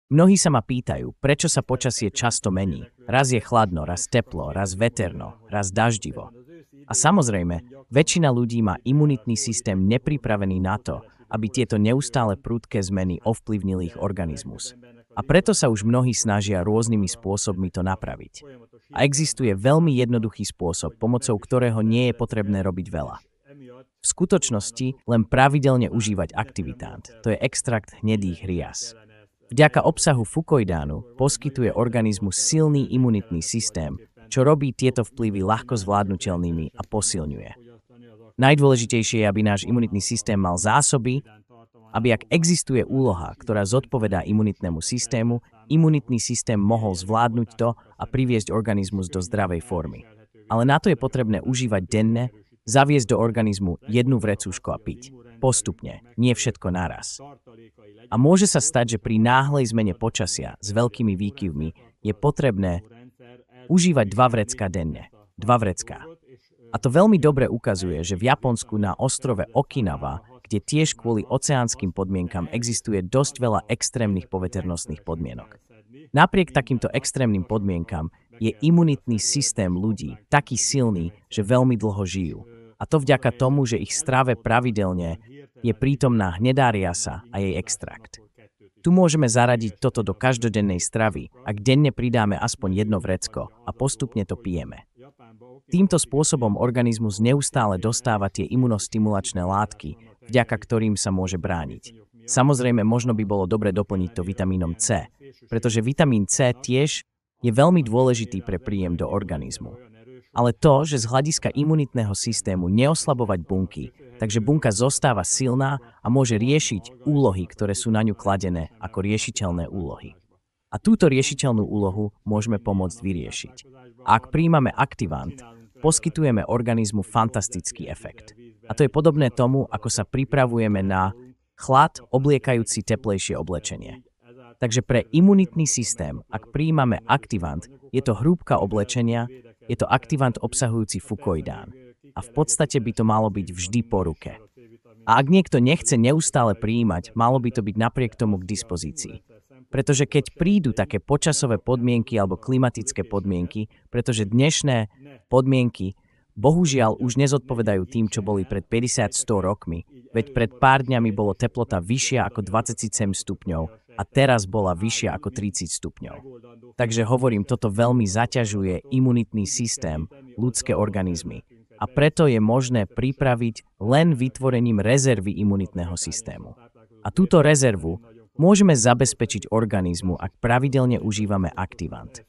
Mnohí sa ma pýtajú, prečo sa počasie často mení. Raz je chladno, raz teplo, raz veterno, raz daždivo. A samozrejme, väčšina ľudí má imunitný systém nepripravený na to, aby tieto neustále prudké zmeny ovplyvnili ich organizmus. A preto sa už mnohí snažia rôznymi spôsobmi to napraviť. A existuje veľmi jednoduchý spôsob, pomocou ktorého nie je potrebné robiť veľa. V skutočnosti len pravidelne užívať aktivitánt, to je extrakt hnedých rias. Vďaka obsahu fukoidánu poskytuje organizmu silný imunitný systém, čo robí tieto vplyvy ľahko zvládnutelnými a posilňuje. Najdôležitejšie je, aby náš imunitný systém mal zásoby, aby ak existuje úloha, ktorá zodpovedá imunitnému systému, imunitný systém mohol zvládnuť to a priviesť organizmus do zdravej formy. Ale na to je potrebné užívať denne, zaviesť do organizmu jednu vrecúško a piť. Postupne, nie všetko naraz. A môže sa stať, že pri náhlej zmene počasia s veľkými výkyvmi je potrebné užívať 2 vrecká denne. 2 vrecká. A to veľmi dobre ukazuje, že v Japonsku na ostrove Okinawa, kde tiež kvôli oceánskym podmienkam existuje dosť veľa extrémnych poveternostných podmienok. Napriek takýmto extrémnym podmienkam je imunitný systém ľudí taký silný, že veľmi dlho žijú. A to vďaka tomu, že ich strave pravidelne je prítomná hnedá riasa a jej extrakt. Tu môžeme zaradiť toto do každodennej stravy, ak denne pridáme aspoň 1 vrecko a postupne to pijeme. Týmto spôsobom organizmus neustále dostáva tie imunostimulačné látky, vďaka ktorým sa môže brániť. Samozrejme, možno by bolo dobre doplniť to vitamínom C, pretože vitamín C tiež je veľmi dôležitý pre príjem do organizmu. Ale to, že z hľadiska imunitného systému neoslabovať bunky, takže bunka zostáva silná a môže riešiť úlohy, ktoré sú na ňu kladené ako riešiteľné úlohy. A túto riešiteľnú úlohu môžeme pomôcť vyriešiť. A ak prijímame aktivant, poskytujeme organizmu fantastický efekt. A to je podobné tomu, ako sa pripravujeme na chlad obliekajúci teplejšie oblečenie. Takže pre imunitný systém, ak prijímame aktivant, je to hrúbka oblečenia, je to aktivant obsahujúci fukoidán. A v podstate by to malo byť vždy po ruke. A ak niekto nechce neustále prijímať, malo by to byť napriek tomu k dispozícii. Pretože keď prídu také počasové podmienky alebo klimatické podmienky, pretože dnešné podmienky bohužiaľ už nezodpovedajú tým, čo boli pred 50-100 rokmi, veď pred pár dňami bolo teplota vyššia ako 27 stupňov a teraz bola vyššia ako 30 stupňov. Takže hovorím, toto veľmi zaťažuje imunitný systém, ľudské organizmy. A preto je možné pripraviť len vytvorením rezervy imunitného systému. A túto rezervu môžeme zabezpečiť organizmu, ak pravidelne užívame aktivant.